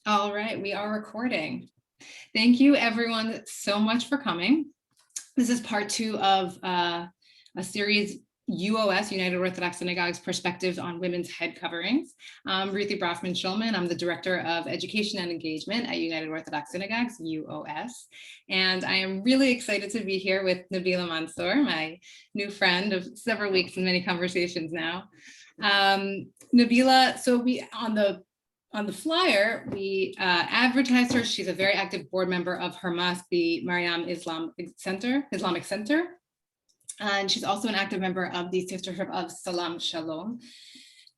All right, we are recording. Thank you everyone so much for coming. This is part 2 of a series, UOS, United Orthodox Synogogues, Perspectives on Women's Head Coverings. I'm Ruthie Braffman Shulman. I'm the Director of Education and Engagement at United Orthodox Synogogues, UOS. And I am really excited to be here with Nabila Mansoor, my new friend of several weeks and many conversations now. Nabila, so we on the flyer, we advertised her. She's a very active board member of her mosque, the Maryam Islamic Center. And she's also an active member of the Sisterhood of Salaam Shalom.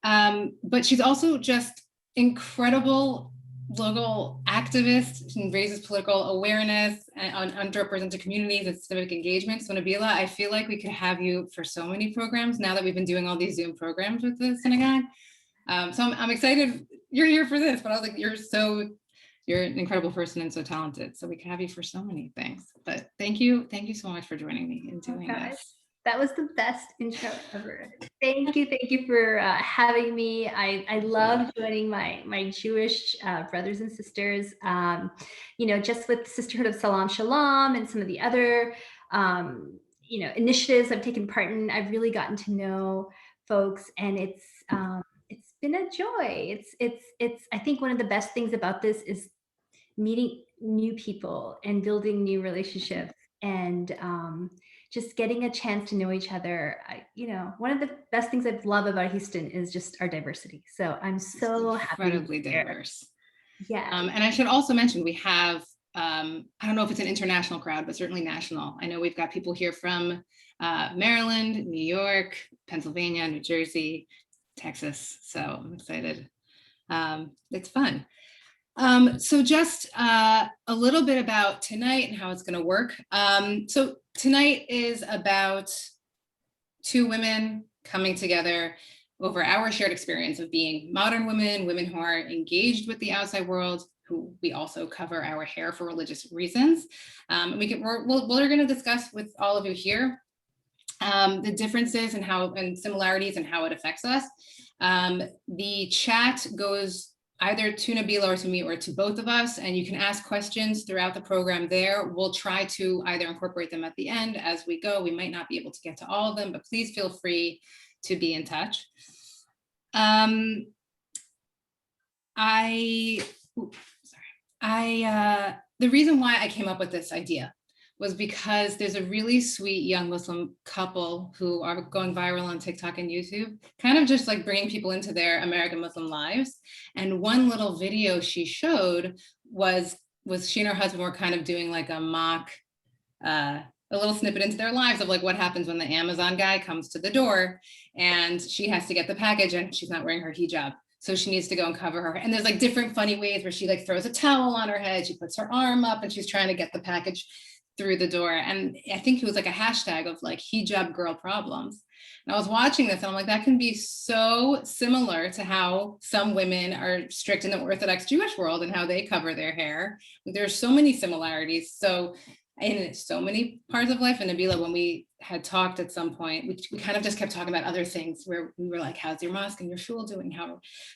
But she's also just incredible local activist and raises political awareness on underrepresented communities and civic engagement. So Nabila, I feel like we could have you for so many programs now that we've been doing all these Zoom programs with the synagogue. So I'm excited you're here for this, but I was like, you're an incredible person and so talented. So we can have you for so many things. But thank you so much for joining me and doing this. That was the best intro ever. Thank you for having me. I love joining my Jewish brothers and sisters. Just with Sisterhood of Salaam Shalom and some of the other initiatives I've taken part in, I've really gotten to know folks, and it's been a joy. It's I think one of the best things about this is meeting new people and building new relationships, and just getting a chance to know each other. One of the best things I love about Houston is just our diversity. So I'm so incredibly diverse. Yeah. And I should also mention we have I don't know if it's an international crowd, but certainly national. I know we've got people here from Maryland, New York, Pennsylvania, New Jersey, Texas. So I'm excited. It's fun. So just a little bit about tonight and how it's going to work. So tonight is about two women coming together over our shared experience of being modern women who are engaged with the outside world, who we also cover our hair for religious reasons. We're going to discuss with all of you here the differences and similarities and how it affects us. The chat goes either to Nabila or to me or to both of us, and you can ask questions throughout the program there. We'll try to either incorporate them at the end as we go. We might not be able to get to all of them, but please feel free to be in touch. The reason why I came up with this idea was because there's a really sweet young Muslim couple who are going viral on TikTok and YouTube, kind of just like bringing people into their American Muslim lives. And one little video she showed was she and her husband were kind of doing like a mock, a little snippet into their lives of like what happens when the Amazon guy comes to the door and she has to get the package and she's not wearing her hijab. So she needs to go and cover her. And there's like different funny ways where she like throws a towel on her head, she puts her arm up and she's trying to get the package through the door. And I think it was like a hashtag of like hijab girl problems. And I was watching this and I'm like, that can be so similar to how some women are strict in the Orthodox Jewish world and how they cover their hair. There's so many similarities. So in so many parts of life. And Nabila, when we had talked at some point, we kind of just kept talking about other things where we were like, how's your mosque and your shul doing?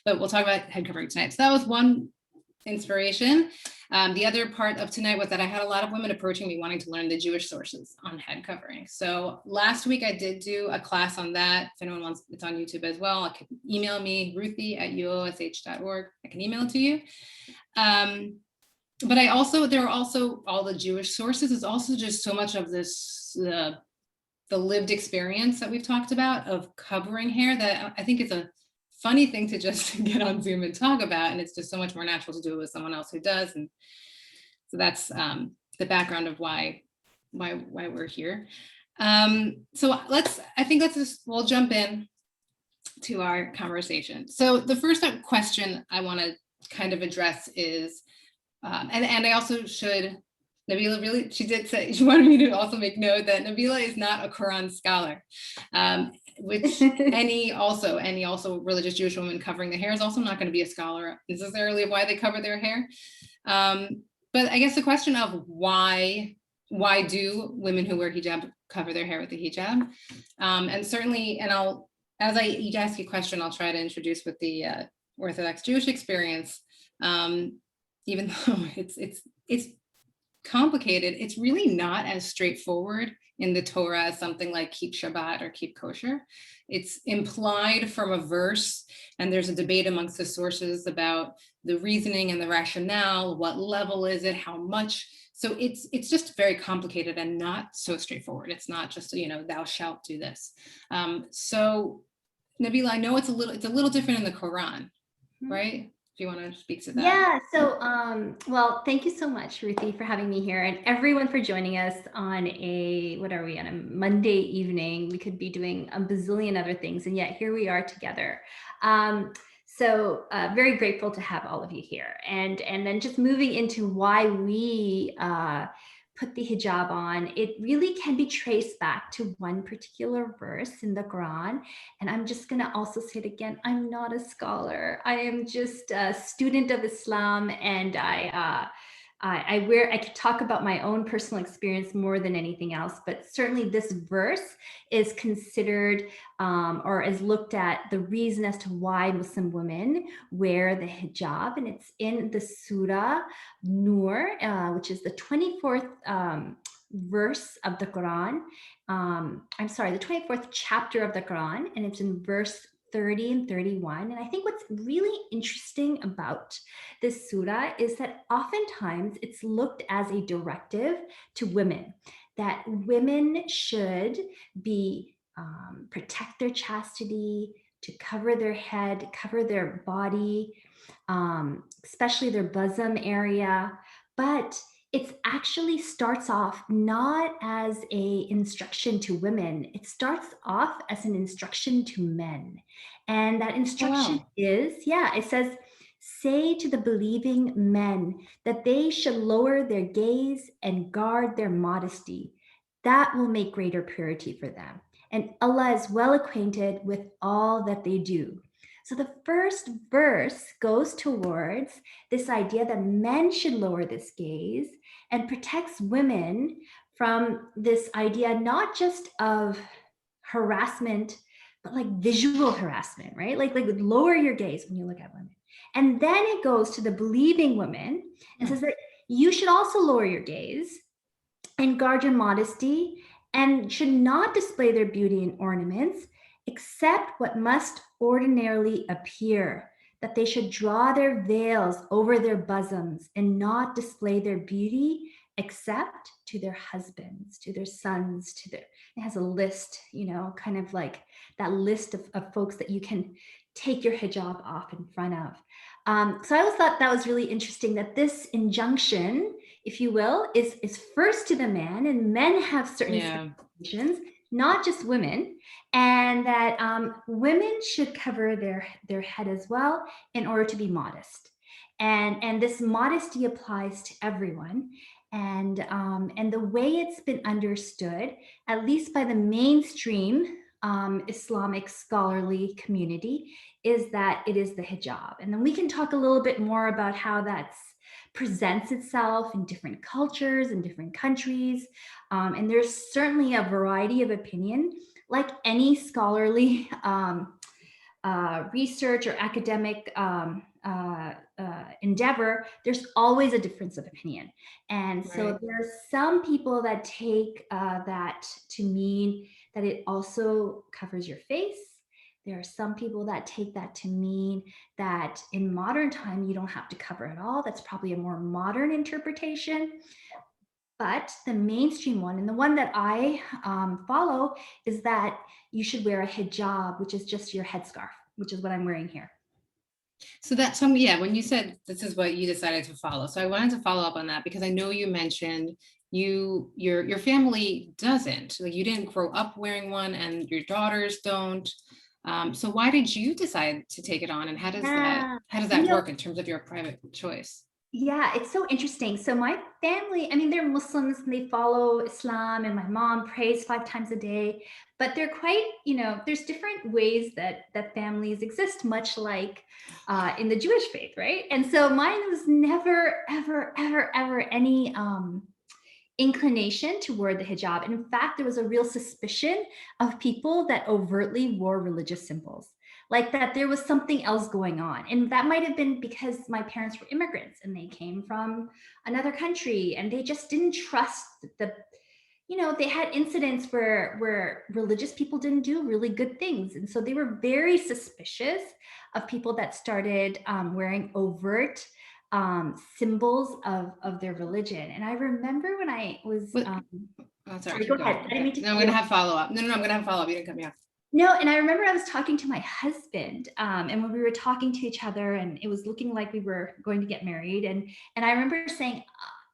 But we'll talk about head covering tonight. So that was one inspiration. The other part of tonight was that I had a lot of women approaching me wanting to learn the Jewish sources on head covering. So last week I did do a class on that. If anyone wants, it's on YouTube as well. I can email me, ruthie@uosh.org. I can email it to you. But there are also all the Jewish sources. It's also just so much of this, the lived experience that we've talked about of covering hair that I think it's a funny thing to just get on Zoom and talk about. And it's just so much more natural to do it with someone else who does. And so that's the background of why we're here. So we'll jump in to our conversation. So the first question I want to kind of address is, and I also should, Nabila really, she did say, she wanted me to also make note that Nabila is not a Quran scholar, which any also religious Jewish woman covering the hair is also not going to be a scholar necessarily of why they cover their hair. But I guess the question of why do women who wear hijab cover their hair with the hijab? And certainly, as I ask you a question, I'll try to introduce with the Orthodox Jewish experience. even though it's complicated, it's really not as straightforward in the Torah as something like keep Shabbat or keep kosher. It's implied from a verse, and there's a debate amongst the sources about the reasoning and the rationale. What level is it? How much? So it's just very complicated and not so straightforward. It's not just, thou shalt do this. So Nabila, I know it's a little different in the Quran, right? Do you want to speak to that? Yeah. So, well, thank you so much, Ruthie, for having me here, and everyone for joining us on what are we on a Monday evening? We could be doing a bazillion other things, and yet here we are together. So very grateful to have all of you here, and then just moving into why we put the hijab on, it really can be traced back to one particular verse in the Quran. And I'm just going to also say it again. I'm not a scholar. I am just a student of Islam, and I could talk about my own personal experience more than anything else, but certainly this verse is considered or is looked at the reason as to why Muslim women wear the hijab, and it's in the Surah Nur, which is the 24th verse of the Quran. I'm sorry, the 24th chapter of the Quran, and it's in verse 30 and 31. And I think what's really interesting about this surah is that oftentimes it's looked as a directive to women, that women should be protect their chastity, to cover their head, cover their body, especially their bosom area. But it actually starts off not as a instruction to women. It starts off as an instruction to men. And that instruction is, it says, say to the believing men that they should lower their gaze and guard their modesty. That will make greater purity for them. And Allah is well acquainted with all that they do. So the first verse goes towards this idea that men should lower this gaze and protects women from this idea, not just of harassment, but like visual harassment, right? Like lower your gaze when you look at women. And then it goes to the believing women and says that you should also lower your gaze and guard your modesty and should not display their beauty and ornaments, except what must ordinarily appear, that they should draw their veils over their bosoms and not display their beauty except to their husbands, to their sons, it has a list, kind of like that list of folks that you can take your hijab off in front of. So I always thought that was really interesting, that this injunction, if you will, is first to the man, and men have certain expectations, not just women, and that women should cover their head as well in order to be modest. And this modesty applies to everyone. And the way it's been understood, at least by the mainstream Islamic scholarly community, is that it is the hijab. And then we can talk a little bit more about how that presents itself in different cultures and different countries. And there's certainly a variety of opinion, like any scholarly research or academic endeavor. There's always a difference of opinion. And so there's some people that take that to mean that it also covers your face. There are some people that take that to mean that in modern time, you don't have to cover it all. That's probably a more modern interpretation. But the mainstream one, and the one that I follow, is that you should wear a hijab, which is just your headscarf, which is what I'm wearing here. So when you said this is what you decided to follow, so I wanted to follow up on that, because I know you mentioned your family doesn't, like, you didn't grow up wearing one, and your daughters don't. So why did you decide to take it on, and how does that work in terms of your private choice? Yeah, it's so interesting. So my family, I mean, they're Muslims and they follow Islam, and my mom prays 5 times a day, but they're quite, there's different ways that families exist, much like in the Jewish faith, right? And so mine was never, ever, ever, ever any inclination toward the hijab. And in fact, there was a real suspicion of people that overtly wore religious symbols. like that there was something else going on. And that might have been because my parents were immigrants and they came from another country and they just didn't trust the, they had incidents where religious people didn't do really good things. And so they were very suspicious of people that started wearing overt symbols of their religion. And I remember when I was, Oh, sorry, sorry, go keep ahead. going. I didn't mean to No, I'm gonna have follow-up. No, I'm gonna have follow-up. You didn't cut me off. No, and I remember I was talking to my husband, and when we were talking to each other, and it was looking like we were going to get married, and I remember saying,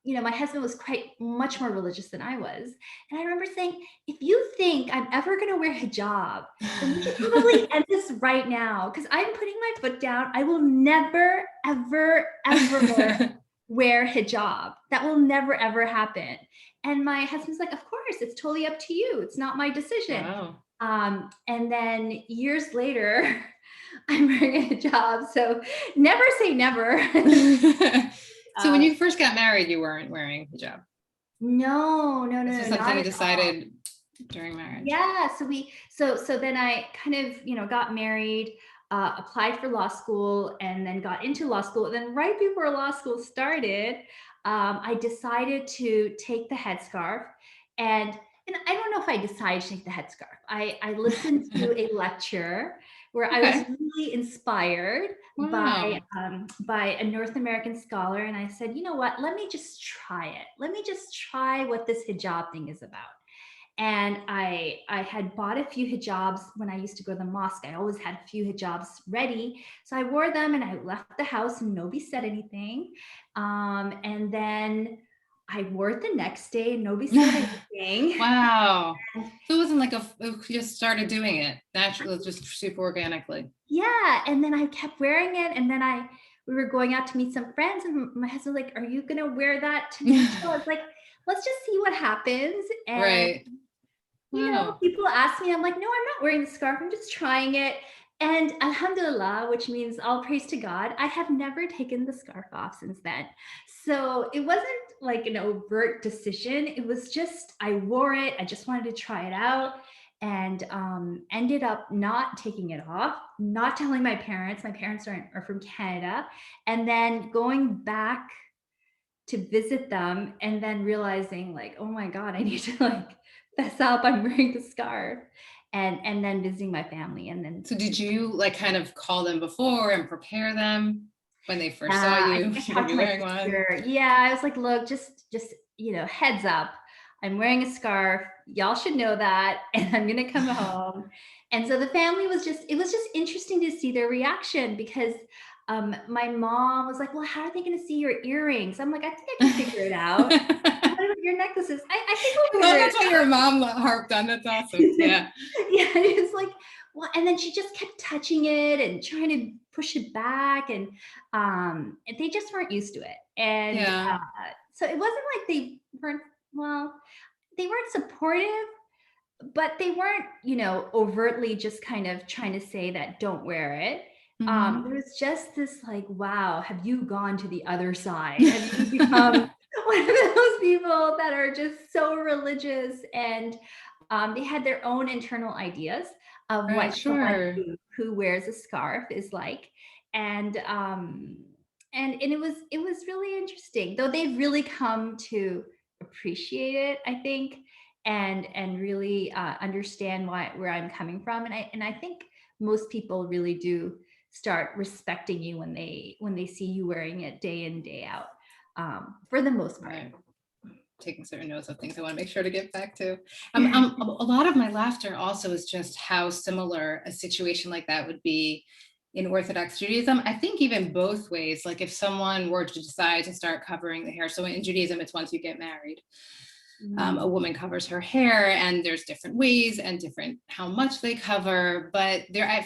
my husband was quite much more religious than I was, and I remember saying, if you think I'm ever going to wear hijab, then we should probably end this right now, because I'm putting my foot down. I will never, ever, ever wear hijab. That will never, ever happen. And my husband's like, of course, it's totally up to you. It's not my decision. Wow. And then years later, I'm wearing a hijab. So never say never. So when you first got married, you weren't wearing hijab? No, This was something you decided during marriage? Yeah. So then I kind of, got married, applied for law school, and then got into law school. And then right before law school started, I decided to take the headscarf. And I don't know if I decided to take the headscarf. I listened to a lecture where I was really inspired by a North American scholar. And I said, you know what, let me just try it. Let me just try what this hijab thing is about. And I had bought a few hijabs when I used to go to the mosque. I always had a few hijabs ready. So I wore them and I left the house and nobody said anything. And then I wore it the next day and nobody said anything. Wow. So it wasn't like you just started doing it naturally, just super organically. Yeah. And then I kept wearing it. And then we were going out to meet some friends and my husband was like, are you going to wear that to meet? So I was like, let's just see what happens. And Right. Wow. people ask me, I'm like, no, I'm not wearing the scarf. I'm just trying it. And alhamdulillah, which means all praise to God, I have never taken the scarf off since then. So it wasn't like an overt decision. It was just, I wore it. I just wanted to try it out and ended up not taking it off, not telling my parents. My parents are from Canada. And then going back to visit them and then realizing like, oh my God, I need to like fess up, I'm wearing the scarf, and then visiting my family. And then So did you like kind of call them before and prepare them when they first saw I you? think I You're gonna talked be to my wearing one. sister. Yeah, I was like, look, just heads up. I'm wearing a scarf. Y'all should know that. And I'm gonna come home. And so the family it was just interesting to see their reaction because my mom was like, well, how are they going to see your earrings? I'm like, I think I can figure it out. What about your necklaces? I think we'll figure it out. That's what your mom harped on. That's awesome. Yeah. Yeah. It's like, well, and then she just kept touching it and trying to push it back. And they just weren't used to it. And so it wasn't like they weren't, well, they weren't supportive, but they weren't, overtly just kind of trying to say that don't wear it. There was just this like, wow, have you gone to the other side? Have you become one of those people that are just so religious? And they had their own internal ideas of what someone who wears a scarf is like. And it was really interesting, though they've really come to appreciate it, I think, and really understand where I'm coming from. And I think most people really do start respecting you when they see you wearing it day in, day out, for the most part. Right. Taking certain notes of things I want to make sure to get back to. A lot of my laughter also is just how similar a situation like that would be in Orthodox Judaism. I think even both ways, like if someone were to decide to start covering the hair. So in Judaism, it's once you get married. A woman covers her hair and there's different ways and different how much they cover, but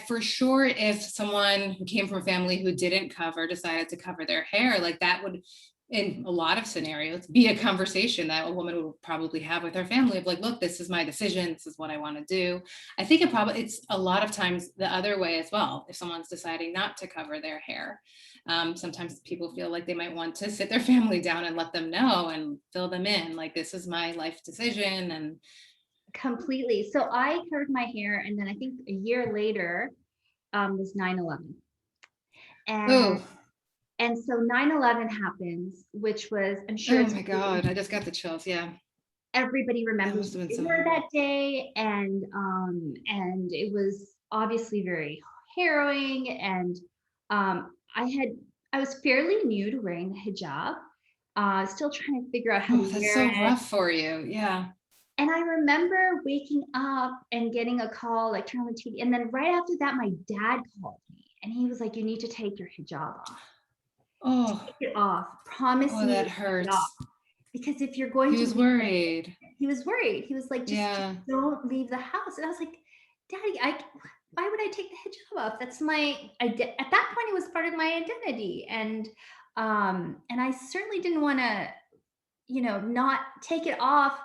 for sure, if someone who came from a family who didn't cover decided to cover their hair, like that would, in a lot of scenarios, be a conversation that a woman would probably have with her family of like, look, this is my decision. This is what I want to do. I think it's a lot of times the other way as well. If someone's deciding not to cover their hair, sometimes people feel like they might want to sit their family down and let them know and fill them in. Like, this is my life decision. And completely. So I covered my hair. And then I think a year later, was 9/11. And Oh, and so 9/11 happens, which was, I'm sure oh it's my God. I just got the chills. Yeah. everybody That remembers must have what been they so were horrible. that day, and it was obviously very harrowing. And I was fairly new to wearing the hijab, still trying to figure out how to Oh, that's wear so it. rough for you. Yeah. And I remember waking up and getting a call, like turn on the TV, and then right after that, my dad called me, and he was like, "You need to take your hijab off. Oh, Take it off. Promise oh, me that to take it off." hurts. Because if you're going He to was leave the worried. he was worried. He was like, just Yeah. don't leave the house. And I was like, Daddy, why would I take the hijab off? That's at that point, it was part of my identity. And I certainly didn't want to, not take it off,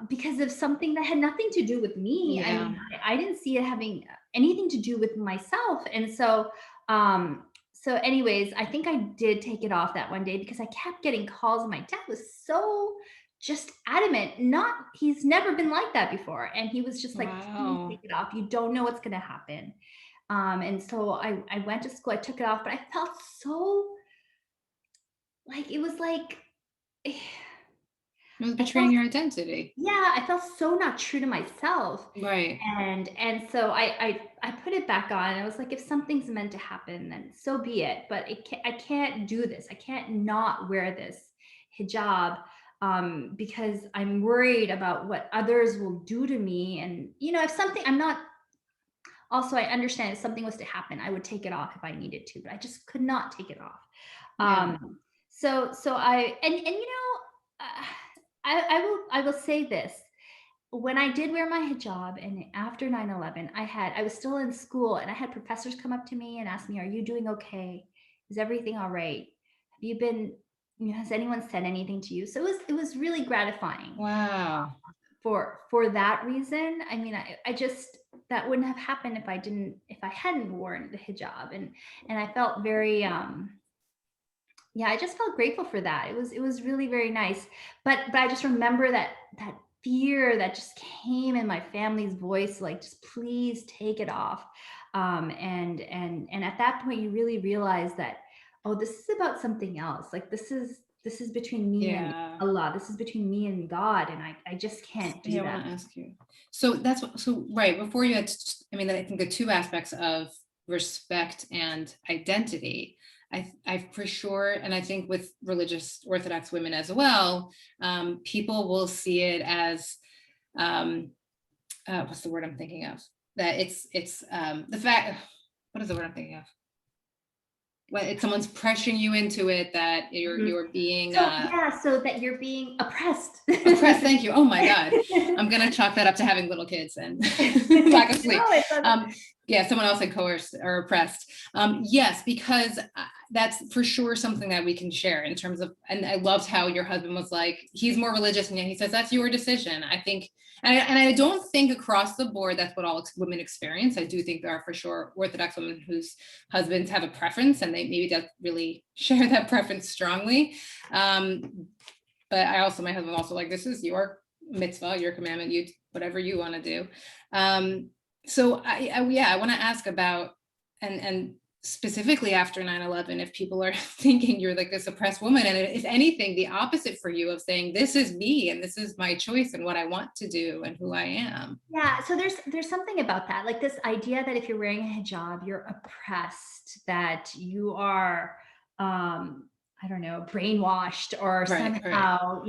because of something that had nothing to do with me. I Yeah. mean, I didn't see it having anything to do with myself. And so anyways, I think I did take it off that one day because I kept getting calls. My dad was so just adamant. Not He's never been like that before. And he was just like, please take Wow. it off. You don't know what's gonna happen. And so I went to school, I took it off, but I felt so like it was like It was I felt betraying your identity. yeah, I felt so not true to myself. Right. And so I put it back on. I was like, if something's meant to happen, then so be it. But I can't do this. I can't not wear this hijab, because I'm worried about what others will do to me. And if something, I'm not. Also, I understand if something was to happen, I would take it off if I needed to, but I just could not take it off. Yeah. So I and uh, I will say this. When I did wear my hijab and after 9/11, I was still in school and I had professors come up to me and ask me, "Are you doing okay? Is everything all right? Have you been, has anyone said anything to you?" So it was really gratifying Wow. for that reason. I mean, I just that wouldn't have happened if I hadn't worn the hijab. And I felt very yeah, I just felt grateful for that. It was really very nice. But I just remember that fear that just came in my family's voice, like, just please take it off. And at that point, you really realize that, oh, this is about something else. Like, this is between me and Yeah. Allah. This is between me and God, and I just can't do Yeah, I that. want to ask you. So right before you had, I mean, I think the two aspects of respect and identity. I for sure, and I think with religious Orthodox women as well, people will see it as, what's the word I'm thinking of? That it's the fact. What is the word I'm thinking of? When it's someone's pressuring you into it, that Mhm. you're being So yeah, so that you're being oppressed. oppressed. Thank you. Oh my God. I'm going to chalk that up to having little kids and lack of sleep. No, it's Yeah, someone else said coerced or oppressed. Yes, because that's for sure something that we can share in terms of, and I loved how your husband was like, he's more religious and yet he says, that's your decision. I think, and I don't think across the board, that's what all women experience. I do think there are for sure Orthodox women whose husbands have a preference and they maybe don't really share that preference strongly. But my husband also like, this is your mitzvah, your commandment, you whatever you want to do. So I want to ask about, and specifically after 9/11, if people are thinking you're like this oppressed woman, and if anything, the opposite for you of saying, this is me and this is my choice and what I want to do and who I am. Yeah, so there's something about that, like this idea that if you're wearing a hijab, you're oppressed, that you are, I don't know, brainwashed or Right. somehow,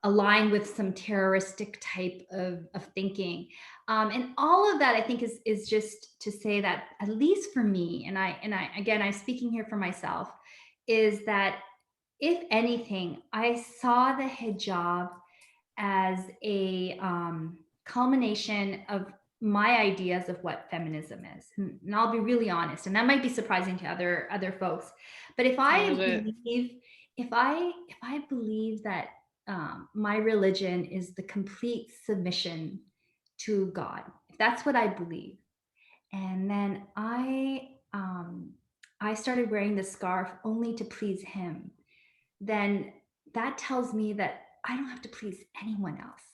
aligned with some terroristic type of thinking. And all of that, I think, is just to say that, at least for me, and I again, I'm speaking here for myself, is that if anything, I saw the hijab as a culmination of my ideas of what feminism is. And I'll be really honest, and that might be surprising to other folks, but if I I love it. believe if I believe that, my religion is the complete submission to God, if that's what I believe, and then I started wearing the scarf only to please Him, then that tells me that I don't have to please anyone else.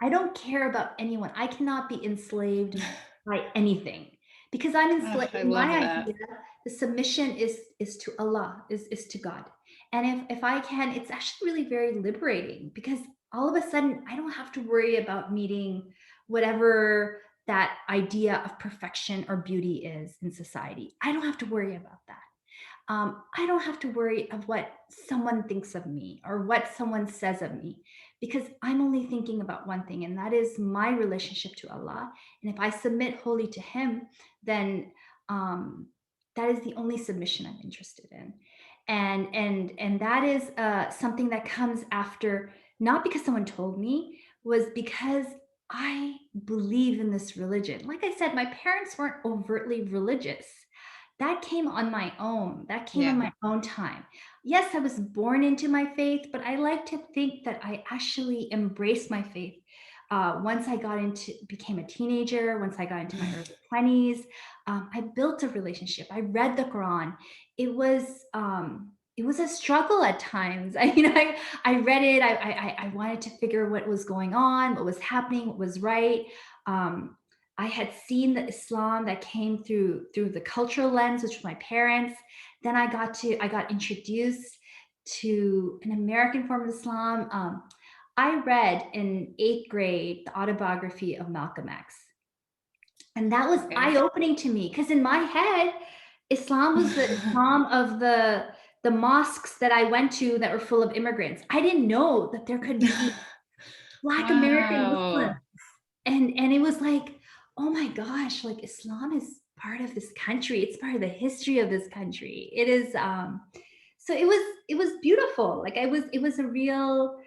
I don't care about anyone. I cannot be enslaved by anything. because I'm I in love my that. idea, the submission is to Allah, is to God. And if I can, it's actually really very liberating, because all of a sudden I don't have to worry about meeting whatever that idea of perfection or beauty is in society. I don't have to worry about that. I don't have to worry of what someone thinks of me or what someone says of me, because I'm only thinking about one thing, and that is my relationship to Allah. And if I submit wholly to Him, then um, that is the only submission I'm interested in. And that is something that comes after, not because someone told me, was because I believe in this religion. Like I said, my parents weren't overtly religious. That came on my own. That came on Yeah. my own time. Yes, I was born into my faith, but I like to think that I actually embraced my faith once I became a teenager. Once I got into my early 20s, I built a relationship. I read the Quran. It was a struggle at times. I read it. I wanted to figure what was going on, what was happening, what was right. Um, I had seen the Islam that came through the cultural lens, which was my parents. Then I got introduced to an American form of Islam. I read in 8th grade the autobiography of Malcolm X, and that was Okay. eye-opening to me, because in my head, Islam was the Islam of the mosques that I went to that were full of immigrants. I didn't know that there could be Black American Muslims. Wow. And it was like, oh my gosh, like Islam is part of this country. It's part of the history of this country. It is so it was beautiful. Like it was a real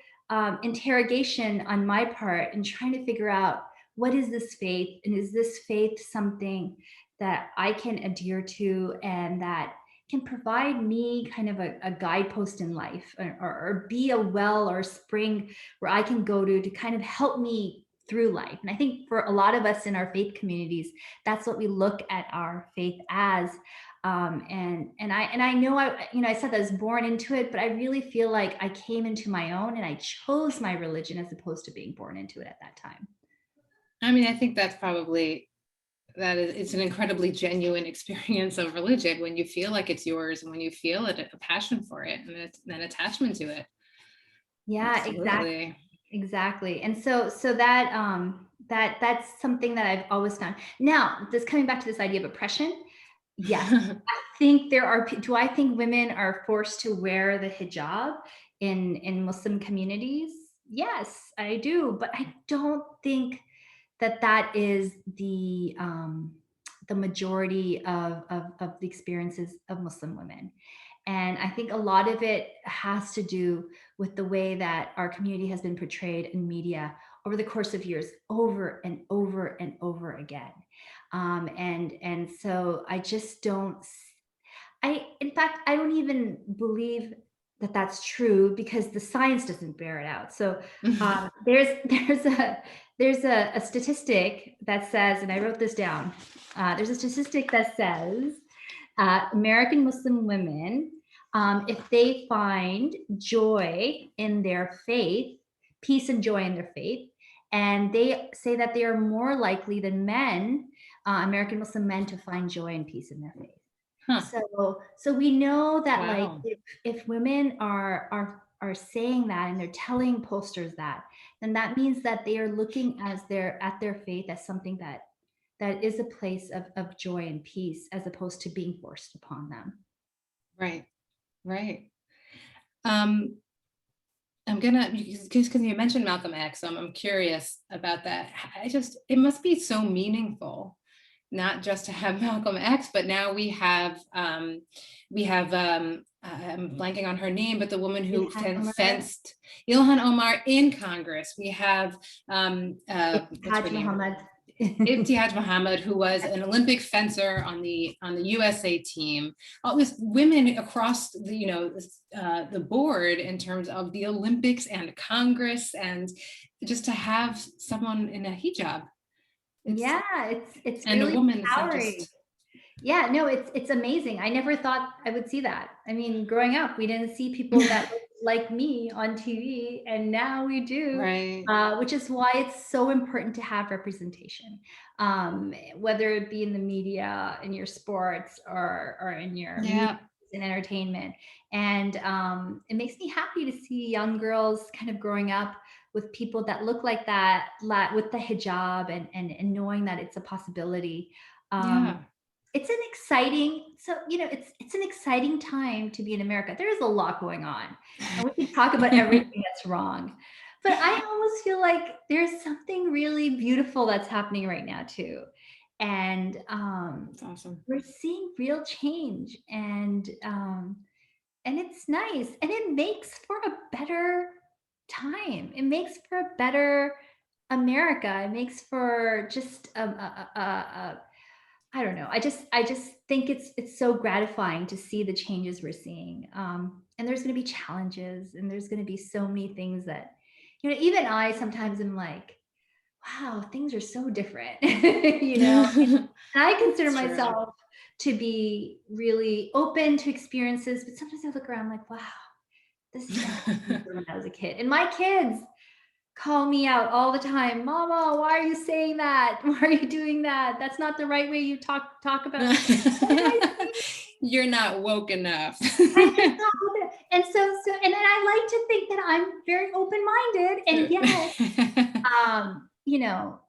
interrogation on my part in trying to figure out, what is this faith, and is this faith something that I can adhere to, and that can provide me kind of a guidepost in life, or be a well or a spring where I can go to kind of help me through life. And I think for a lot of us in our faith communities, that's what we look at our faith as. And I know I said that I was born into it, but I really feel like I came into my own, and I chose my religion as opposed to being born into it at that time. I mean, I think that's probably it's an incredibly genuine experience of religion, when you feel like it's yours, and when you feel a passion for it, and an attachment to it. Yeah, Absolutely. exactly. And so that's something that I've always found. Now, this coming back to this idea of oppression, yes, do I think women are forced to wear the hijab in Muslim communities? Yes, I do, but I don't think that is the majority of the experiences of Muslim women. And I think a lot of it has to do with the way that our community has been portrayed in media over the course of years, over and over and over again. And so I just don't. In fact, I don't even believe that that's true, because the science doesn't bear it out. So there's a statistic that says, and I wrote this down. There's a statistic that says American Muslim women, if they find joy in their faith, peace and joy in their faith, and they say that they are more likely than men, American Muslim men, to find joy and peace in their faith. Huh. So we know that, like, Wow. if women are saying that, and they're telling posters that, then that means that they are looking at their faith as something that is a place of joy and peace, as opposed to being forced upon them. Right. Right. I'm gonna, because you mentioned Malcolm X, I'm curious about that. It must be so meaningful, not just to have Malcolm X, but now we have I'm blanking on her name, but the woman who fenced Ilhan Omar in Congress. We have what's her name? Muhammad. Ibtihaj Muhammad, who was an Olympic fencer on the USA team. All these women across the board, in terms of the Olympics and Congress, and just to have someone in a hijab. It's and really a woman. It's not empowering. just. Yeah, no, it's amazing. I never thought I would see that. I mean, growing up, we didn't see people that looked like me on TV, and now we do, Right. which is why it's so important to have representation, whether it be in the media, in your sports, or in your movies Yeah. and entertainment. And it makes me happy to see young girls kind of growing up with people that look like that, with the hijab, and knowing that it's a possibility. Um, Yeah. it's an exciting, so it's an exciting time to be in America. There is a lot going on, and we can talk about everything that's wrong, but I almost feel like there's something really beautiful that's happening right now too. And That's awesome. we're seeing real change, and it's nice, and it makes for a better time. It makes for a better America. It makes for just I don't know. I just think it's so gratifying to see the changes we're seeing. And there's going to be challenges, and there's going to be so many things that, even I sometimes am like, wow, things are so different. And I consider It's true. myself to be really open to experiences, but sometimes I look around like, wow, this is not when I was a kid. And my kids call me out all the time. Mama, why are you saying that? Why are you doing that? That's not the right way you talk about. What am I saying? You're not woke enough. I'm just not open. And and then I like to think that I'm very open-minded. And yes,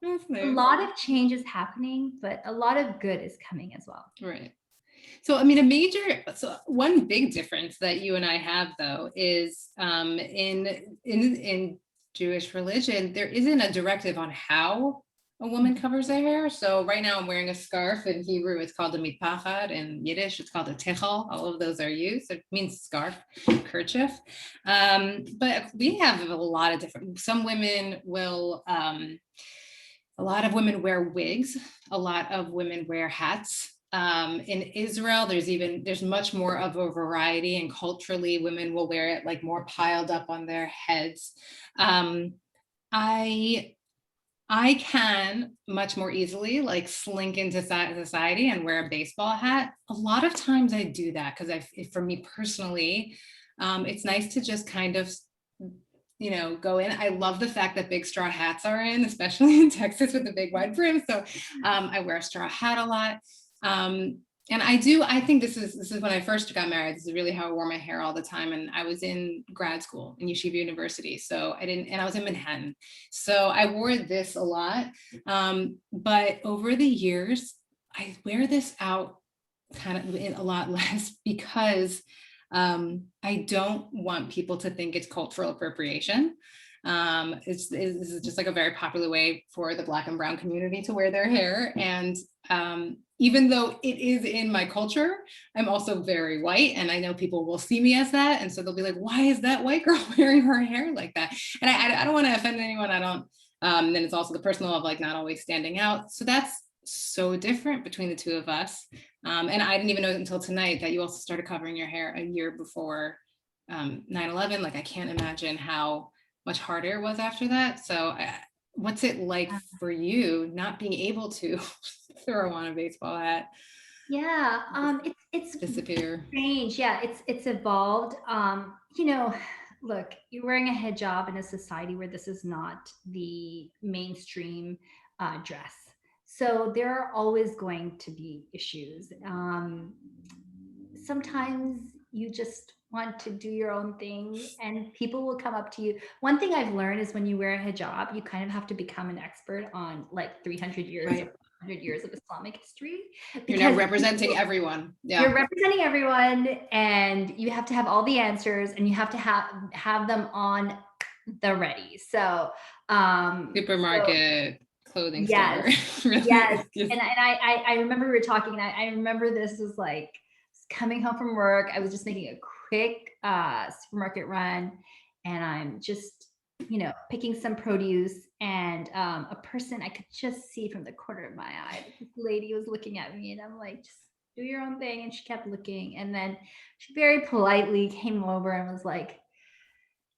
That's a nice. lot of change is happening, but a lot of good is coming as well. Right. So, I mean, one big difference that you and I have, though, is in Jewish religion, there isn't a directive on how a woman covers their hair. So right now I'm wearing a scarf. In Hebrew, it's called a mitpachad. In Yiddish, it's called a techel. All of those are used. It means scarf, kerchief. But we have a lot of different, some women will, a lot of women wear wigs. A lot of women wear hats. In Israel, there's much more of a variety, and culturally, women will wear it like more piled up on their heads. I I can much more easily like slink into society and wear a baseball hat. A lot of times I do that because for me personally, it's nice to just kind of go in. I love the fact that big straw hats are in, especially in Texas with the big wide brim. So I wear a straw hat a lot. And I think this is when I first got married. This is really how I wore my hair all the time. And I was in grad school in Yeshiva University. So I was in Manhattan. So I wore this a lot. But over the years, I wear this out kind of a lot less because I don't want people to think it's cultural appropriation. This is just like a very popular way for the Black and brown community to wear their hair. And even though it is in my culture, I'm also very white, and I know people will see me as that. And so they'll be like, why is that white girl wearing her hair like that? And I don't want to offend anyone. I don't. Then it's also the personal of like not always standing out. So that's so different between the two of us. And I didn't even know until tonight that you also started covering your hair a year before 9/11. Like I can't imagine how much harder it was after that. So what's it like for you not being able to throw on a baseball hat? Yeah, it's Disappear. strange. Yeah, it's evolved. Look, you're wearing a hijab in a society where this is not the mainstream dress. So there are always going to be issues. Sometimes you just want to do your own thing, and people will come up to you. One thing I've learned is when you wear a hijab, you kind of have to become an expert on like 300 years or Right. 100 years of Islamic history, You're now because representing everyone. you're Yeah. representing everyone, and you have to have all the answers, and you have to have them on the ready. So Supermarket, clothing store. yes, yes. Really. Just, And I remember we were talking, and I remember this was like coming home from work. I was just making a quick supermarket run, and I'm just, picking some produce, and a person I could just see from the corner of my eye, this lady was looking at me, and I'm like, just do your own thing. And she kept looking, and then she very politely came over and was like,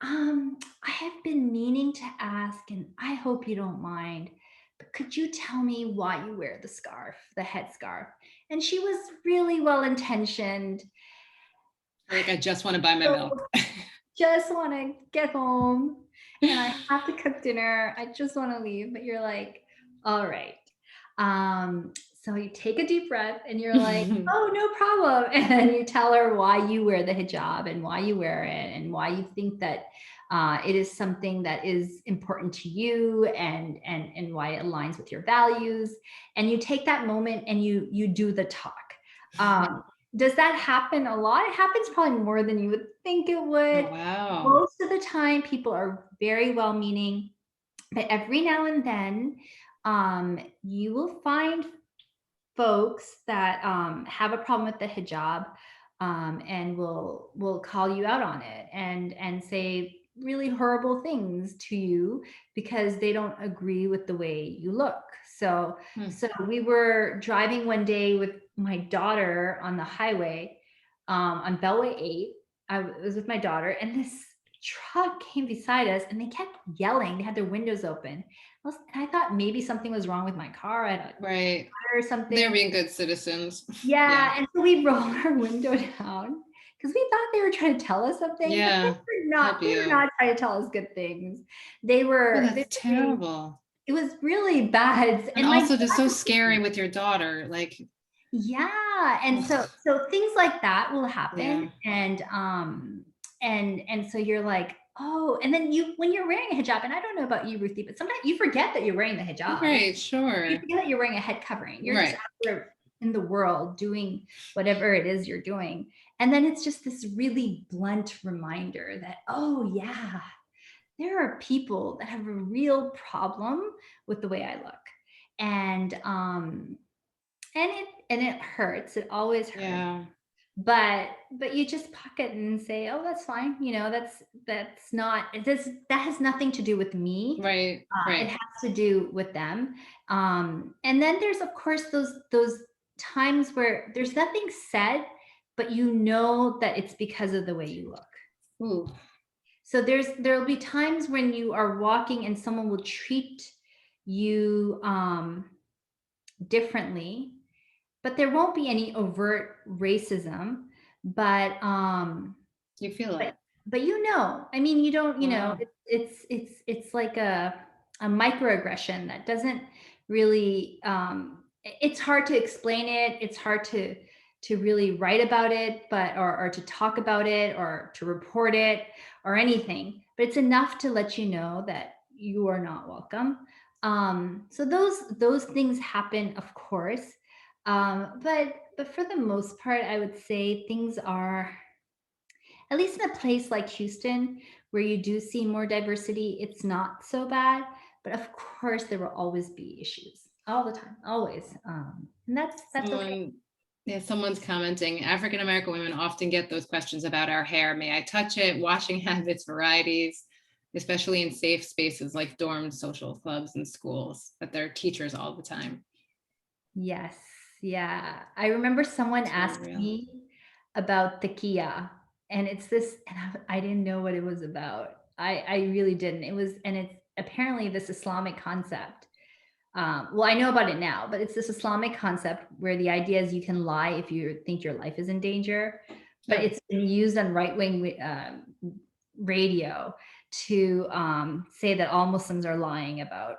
I have been meaning to ask, and I hope you don't mind, but could you tell me why you wear the scarf, the headscarf? And she was really well intentioned. like I just want to buy my milk. just want to get home and I have to cook dinner. I just want to leave. But you're like, all right. So you take a deep breath and you're like, oh, no problem. And then you tell her why you wear the hijab and why you wear it and why you think that it is something that is important to you and why it aligns with your values. And you take that moment and you do the talk. Does that happen a lot? It happens probably more than you would think it would. Oh, wow. Most of the time, people are very well-meaning, but every now and then, you will find folks that have a problem with the hijab, and will call you out on it and say really horrible things to you because they don't agree with the way you look. So we were driving one day with my daughter on the highway, on Beltway 8. I was with my daughter, and this truck came beside us, and they kept yelling. They had their windows open. I thought maybe something was wrong with my car. Right. Or something. They're being good citizens. Yeah. And so we rolled our window down because we thought they were trying to tell us something. Yeah. But they were not trying to tell us good things. They were. Oh, that's terrible. It was really bad. And also just so scary with your daughter. Like, yeah. And so things like that will happen. Yeah. And so you're like, oh, and then when you're wearing a hijab, and I don't know about you, Ruthie, but sometimes you forget that you're wearing the hijab. Right, sure. You forget that you're wearing a head covering. You're just out there in the world doing whatever it is you're doing. And then it's just this really blunt reminder that, oh yeah, there are people that have a real problem with the way I look. And it hurts. It always hurts. Yeah. But you just pocket and say, oh, that's fine. That's not, that has nothing to do with me. Right. It has to do with them. And then there's, of course, those times where there's nothing said, but you know that it's because of the way you look. Ooh. So there'll be times when you are walking and someone will treat you differently, but there won't be any overt racism, but you feel it. But I mean, you don't, it's like a microaggression that doesn't really, it's hard to explain it. It's hard to really write about it, but, or to talk about it or to report it or anything, but it's enough to let you know that you are not welcome. So those things happen, of course. But for the most part, I would say things are, at least in a place like Houston, where you do see more diversity, it's not so bad. But of course, there will always be issues all the time, always. And that's okay. Yeah, someone's commenting, African American women often get those questions about our hair. May I touch it? Washing habits, varieties, especially in safe spaces like dorms, social clubs, and schools, but they're teachers all the time. Yes. Yeah. I remember someone asked me about the Kia, and it's this, and I didn't know what it was about. I really didn't. It's apparently this Islamic concept. Well, I know about it now, but it's this Islamic concept where the idea is you can lie if you think your life is in danger, but it's been used on right-wing radio to say that all Muslims are lying about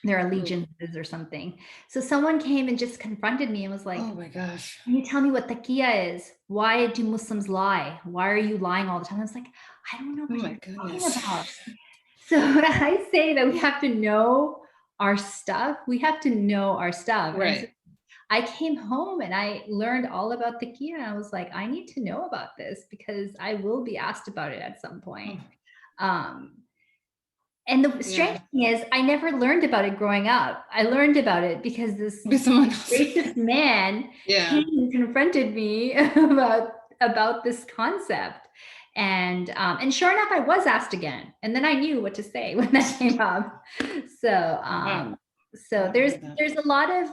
their allegiances or something. So someone came and just confronted me and was like, oh my gosh, can you tell me what taqiyya is? Why do Muslims lie? Why are you lying all the time? I was like, I don't know what you're talking about. So I say that we have to know our stuff. We have to know our stuff. Right. So I came home and I learned all about taqiyya, and I was like, I need to know about this because I will be asked about it at some point. And the strange thing is, I never learned about it growing up. I learned about it because this racist man came and confronted me about this concept. And sure enough, I was asked again. And then I knew what to say when that came up. So there's a lot of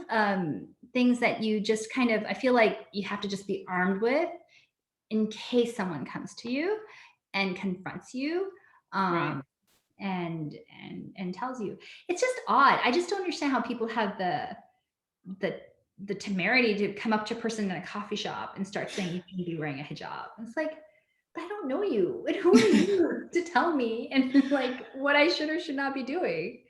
things that you just kind of, I feel like you have to just be armed with in case someone comes to you and confronts you. And tells you. It's just odd. I just don't understand how people have the temerity to come up to a person in a coffee shop and start saying you can be wearing a hijab. It's like, I don't know you. And who are you to tell me and like what I should or should not be doing?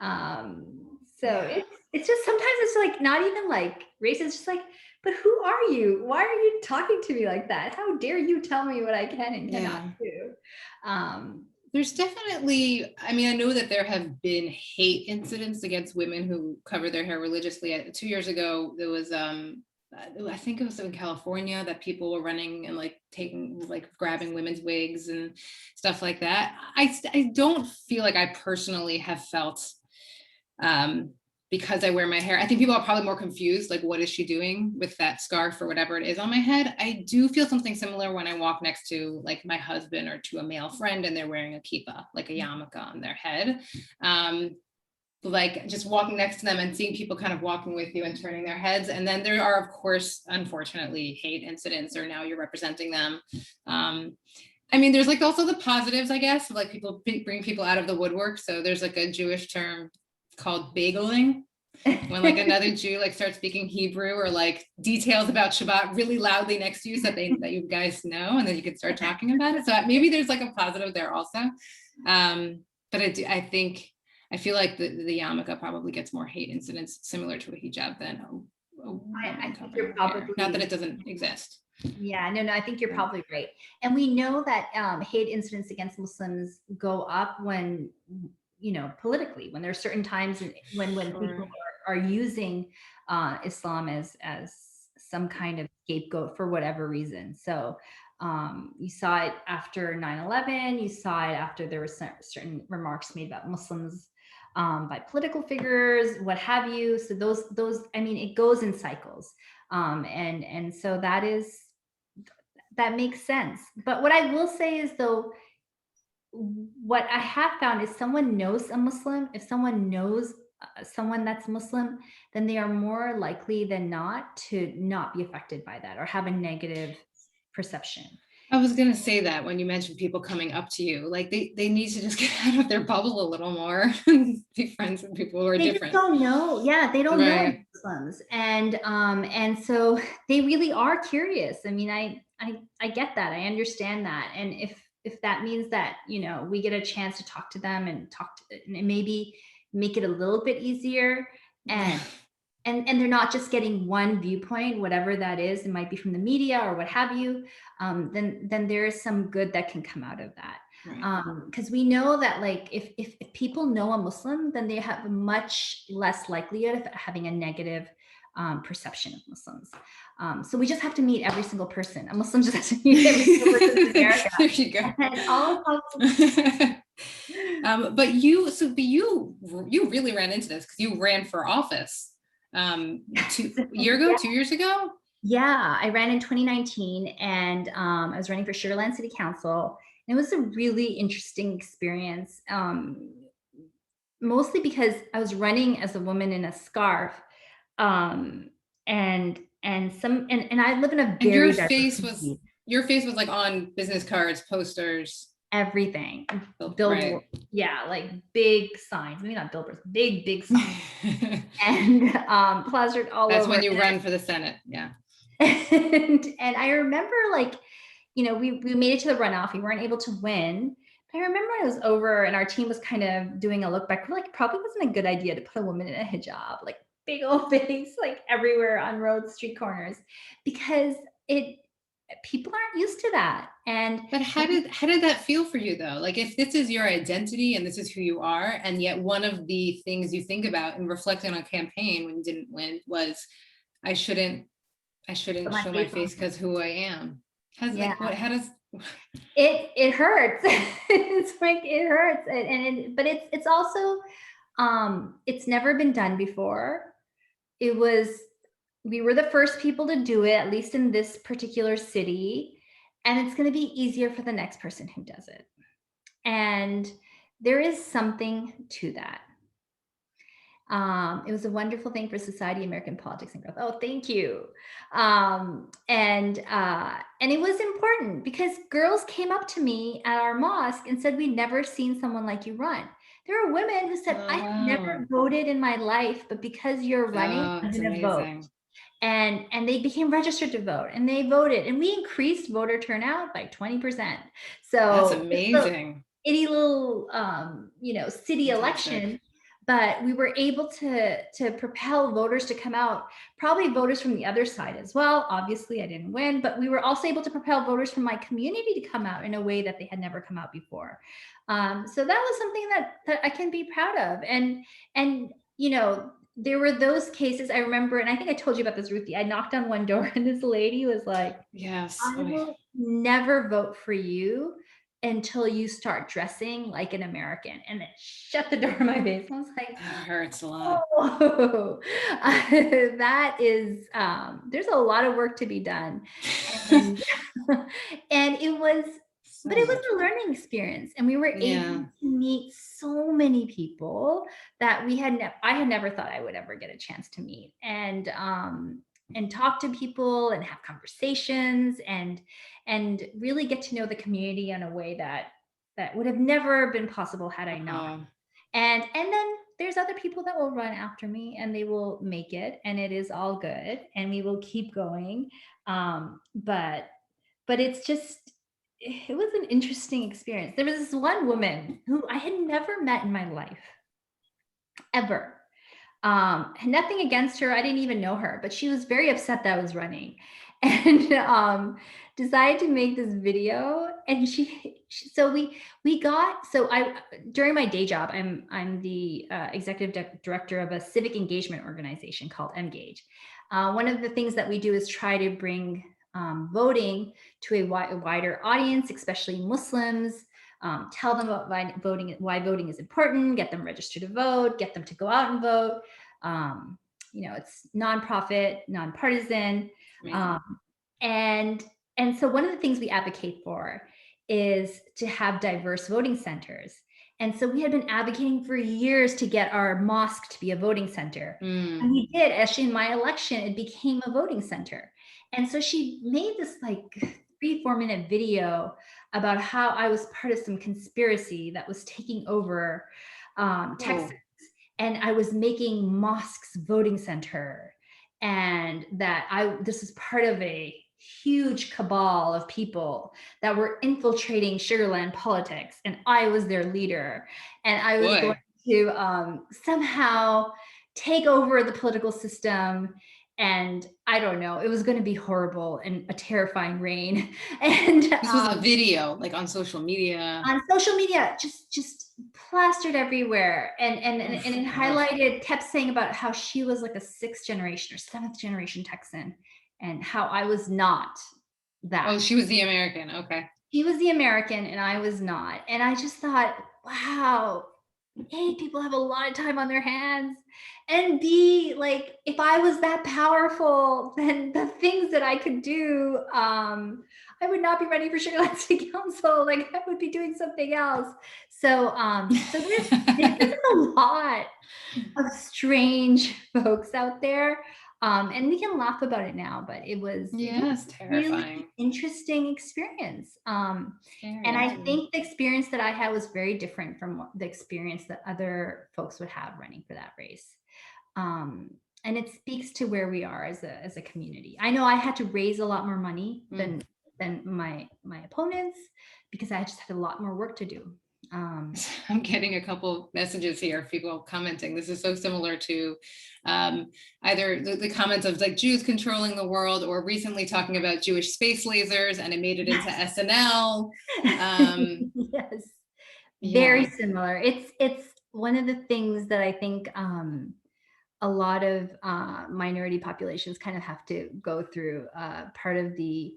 So Yeah. it's just sometimes it's like not even like racist, it's just like, but who are you? Why are you talking to me like that? How dare you tell me what I can and cannot Yeah. do? Um, There's definitely, I mean, I know that there have been hate incidents against women who cover their hair religiously. 2 years ago, there was, I think it was in California that people were running and like grabbing women's wigs and stuff like that. I don't feel like I personally have felt, um, because I wear my hair. I think people are probably more confused, like, what is she doing with that scarf or whatever it is on my head? I do feel something similar when I walk next to like my husband or to a male friend and they're wearing a kippah, like a yarmulke on their head. Like just walking next to them and seeing people kind of walking with you and turning their heads. And then there are, of course, unfortunately, hate incidents, or now you're representing them. I mean, there's like also the positives, I guess, like people bring people out of the woodwork. So there's like a Jewish term called bageling, when like another Jew like starts speaking Hebrew or like details about Shabbat really loudly next to you so that you guys know, and then you can start talking about it. So maybe there's like a positive there also. But I feel like the yarmulke probably gets more hate incidents similar to a hijab than I think you're probably, not that it doesn't exist. yeah, no, I think you're probably right. And we know that hate incidents against Muslims go up when, politically, when there are certain times when people are using Islam as some kind of scapegoat for whatever reason. So you saw it after 9/11, you saw it after there were certain remarks made about Muslims by political figures, what have you. So those, I mean, it goes in cycles. And so that makes sense. But what I will say is, though, what I have found is someone knows a Muslim, if someone knows someone that's Muslim, then they are more likely than not to not be affected by that or have a negative perception. I was going to say that when you mentioned people coming up to you, like they need to just get out of their bubble a little more and be friends with people who are different. They just don't know. Yeah, they don't know Muslims. And so they really are curious. I mean, I get that. I understand that. And if that means that, we get a chance to talk to them and and maybe make it a little bit easier, and they're not just getting one viewpoint, whatever that is, it might be from the media or what have you, then there is some good that can come out of that. Because we know that, like, if people know a Muslim, then they have a much less likelihood of having a negative perception of Muslims. So we just have to meet every single person. A Muslim just has to meet every single person in America. There you go. And all of but you really ran into this because you ran for office 2 years ago. Yeah, I ran in 2019, and I was running for Sugar Land City Council. And it was a really interesting experience, mostly because I was running as a woman in a scarf, and I live in a very your face was like on business cards, posters, everything, billboards, yeah, like big signs, maybe not billboards, big signs, and plastered all over. That's when you run for the Senate, yeah. And I remember, like, we made it to the runoff. We weren't able to win. But I remember when it was over and our team was kind of doing a look back. We're like, probably wasn't a good idea to put a woman in a hijab, like big old face, like everywhere on roads, street corners, because people aren't used to that. But how did that feel for you, though? Like, if this is your identity and this is who you are, and yet one of the things you think about and reflecting on a campaign when you didn't win was, I shouldn't show my face because who I am. How does it hurts. It's like, it hurts. But it's also, it's never been done before. We were the first people to do it, at least in this particular city. And it's going to be easier for the next person who does it. And there is something to that. It was a wonderful thing for society, American politics, and growth. Oh, thank you. And it was important because girls came up to me at our mosque and said, "We'd never seen someone like you run." There are women who said, "I've never voted in my life, but because you're running, I'm going to vote." and they became registered to vote, and they voted, and we increased voter turnout by 20%. That's So just a amazing. itty little, city Fantastic. election, but we were able to propel voters to come out, probably voters from the other side as well. Obviously, I didn't win, but we were also able to propel voters from my community to come out in a way that they had never come out before. So that was something that I can be proud of. And there were those cases I remember, and I think I told you about this, Ruthie. I knocked on one door, and this lady was like, Yes. I Oh, will never vote for you until you start dressing like an American. And it shut the door in my face. I was like, that hurts a lot. oh, that is, there's a lot of work to be done. And, and but So it was much. a learning experience. And we were able Yeah. to meet so many people that I had never thought I would ever get a chance to meet. And talk to people and have conversations and really get to know the community in a way that would have never been possible had I not. Oh, And then there's other people that will run after me, and they will make it, and it is all good, and we will keep going. But it's just, it was an interesting experience. There was this one woman who I had never met in my life, ever. Nothing against her. I didn't even know her, but she was very upset that I was running, and decided to make this video. And so we got, so I, during my day job, I'm the executive director of a civic engagement organization called Engage. One of the things that we do is try to bring voting to a wider audience, especially Muslims. Tell them about why voting is important, get them registered to vote, get them to go out and vote. It's nonprofit, nonpartisan. amazing. Um, and and so one of the things we advocate for is to have diverse voting centers. And so we had been advocating for years to get our mosque to be a voting center. And Mm. we did. Actually, in my election, it became a voting center. And so she made this like 3-4 minute video about how I was part of some conspiracy that was taking over Texas, Oh, and I was making mosques voting center, and that this was part of a huge cabal of people that were infiltrating Sugarland politics, and I was their leader, and I was going boy. to somehow take over the political system. And I don't know, it was going to be horrible and a terrifying reign. And This was a video, like on social media. on social media, just plastered everywhere, and it Oh, highlighted, kept saying about how she was like a 6th generation or 7th generation Texan, and how I was not that. oh, she was the American. Okay. She was the American and I was not. And I just thought, wow, A, people have a lot of time on their hands, and B, like, if I was that powerful, then the things that I could do, I would not be running for Sugar Land City Council. Like, I would be doing something else. So there's just a lot of strange folks out there. And we can laugh about it now, but it was Yes, really terrifying. interesting experience. And Scary. I think the experience that I had was very different from the experience that other folks would have running for that race. Um, and it speaks to where we are as a community. I know I had to raise a lot more money Mm. than my opponents, because I just had a lot more work to do. I'm getting a couple messages here of people commenting. This is so similar to either the comments of like Jews controlling the world, or recently talking about Jewish space lasers and it made it into Yes. SNL. Yes. Very Yeah. similar. It's one of the things that I think a lot of minority populations kind of have to go through. Part of the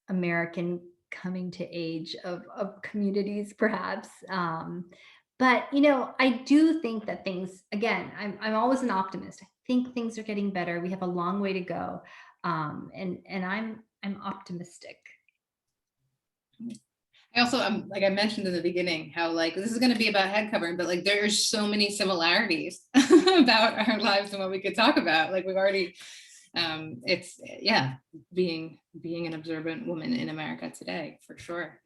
American coming to age of communities, perhaps. But I do think that things, again, I'm always an optimist. I think things are getting better. We have a long way to go. And I'm optimistic. I also, like I mentioned in the beginning, how like this is going to be about head covering, but like there's so many similarities about our lives and what we could talk about. Like we've already, it's yeah, being an observant woman in America today for sure.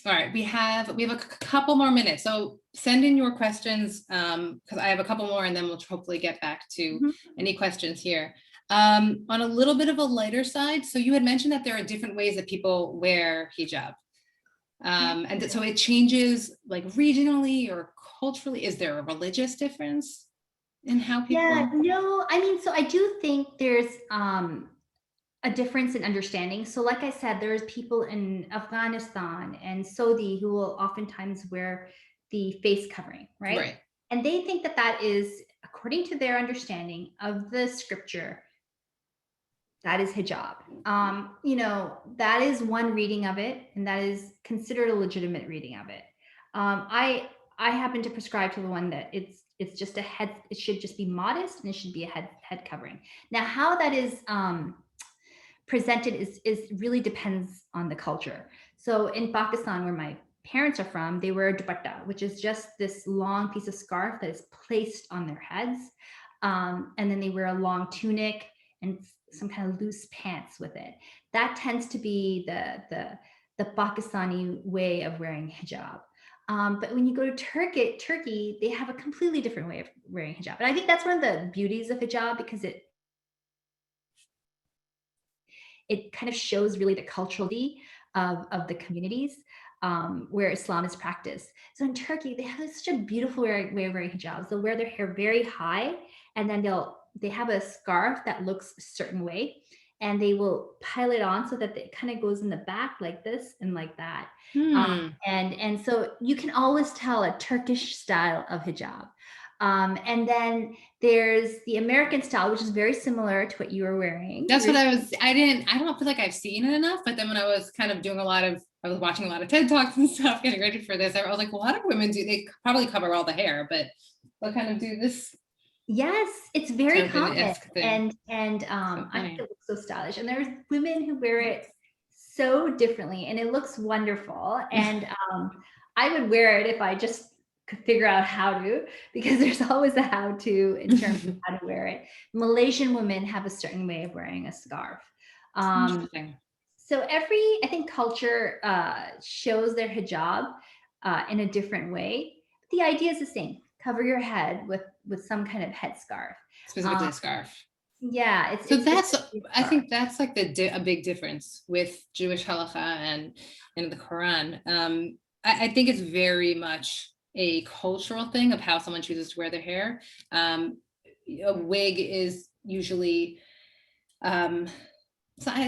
All right, we have a couple more minutes, so send in your questions, because I have a couple more, and then we'll hopefully get back to any questions here. On a little bit of a lighter side, so you had mentioned that there are different ways that people wear hijab, and so it changes like regionally or culturally. Is there a religious difference in how people? Yeah, no, I mean, so I do think there's a difference in understanding. So like I said, there's people in Afghanistan and Saudi who will oftentimes wear the face covering, right? Right. And they think that that is, according to their understanding of the scripture, that is hijab. You know, that is one reading of it, and that is considered a legitimate reading of it. I happen to prescribe to the one that it's just a head. It should just be modest, and it should be a head covering. Now, how that is presented is really depends on the culture. So in Pakistan, where my parents are from, they wear a dupatta, which is just this long piece of scarf that is placed on their heads, and then they wear a long tunic and some kind of loose pants with it. That tends to be the Pakistani way of wearing hijab. But when you go to Turkey, they have a completely different way of wearing hijab. And I think that's one of the beauties of hijab, because it kind of shows really the culturality of the communities where Islam is practiced. So in Turkey, they have such a beautiful way of wearing hijabs. They'll wear their hair very high, and then they have a scarf that looks a certain way, and they will pile it on so that it kind of goes in the back like this and like that. And so you can always tell a Turkish style of hijab. And then there's the American style, which is very similar to what you were wearing. That's what I don't feel like I've seen it enough, but then when I was kind of doing I was watching a lot of TED Talks and stuff, getting ready for this, I was like, well, how do women do, they probably cover all the hair, but they'll kind of do this. Yes, it's very common. And I think it looks so stylish. And there's women who wear it so differently, and it looks wonderful. And I would wear it if I just could figure out how to, because there's always a how to in terms of how to wear it. Malaysian women have a certain way of wearing a scarf. Interesting. So I think culture shows their hijab in a different way. The idea is the same. Cover your head with some kind of headscarf. Specifically a scarf. Yeah. I think that's like a big difference with Jewish halakha and the Quran. I think it's very much a cultural thing of how someone chooses to wear their hair. A wig is usually, it's not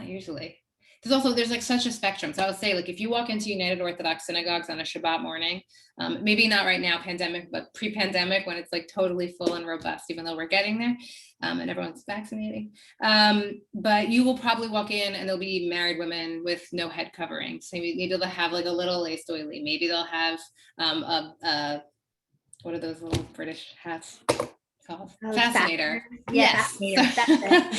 usually. There's like such a spectrum. So I would say, like, if you walk into United Orthodox synagogues on a Shabbat morning, maybe not right now, pandemic, but pre-pandemic, when it's like totally full and robust, even though we're getting there, and everyone's vaccinating. But you will probably walk in and there'll be married women with no head covering. So maybe they'll have like a little lace doily. Maybe they'll have what are those little British hats called? Fascinator. Yes. Fascinator.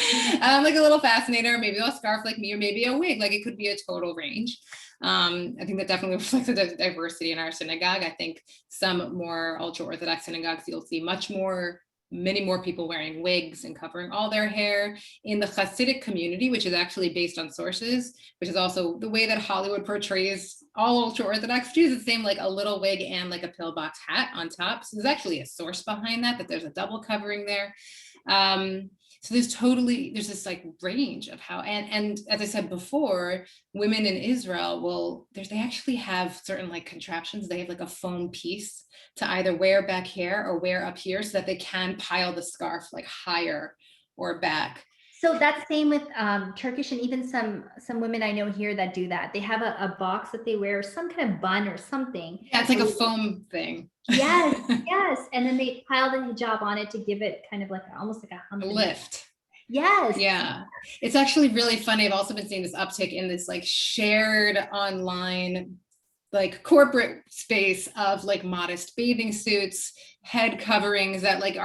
Like a little fascinator, maybe a scarf like me, or maybe a wig. Like, it could be a total range. I think that definitely reflects the diversity in our synagogue. I think some more ultra-Orthodox synagogues, you'll see many more people wearing wigs and covering all their hair. In the Hasidic community, which is actually based on sources, which is also the way that Hollywood portrays all ultra-Orthodox Jews, it's the same, like a little wig and like a pillbox hat on top. So there's actually a source behind that there's a double covering there. So there's this like range of how, and as I said before, women in Israel they actually have certain like contraptions. They have like a foam piece to either wear back here or wear up here, so that they can pile the scarf like higher or back. So that's same with Turkish, and even some women I know here that do that. They have a box that they wear, some kind of bun or something. Yeah, it's like a foam thing. Yes. And then they pile the hijab on it to give it kind of like almost like a lift. Yes. Yeah. It's actually really funny. I've also been seeing this uptick in this like shared online, like corporate space of like modest bathing suits, head coverings that like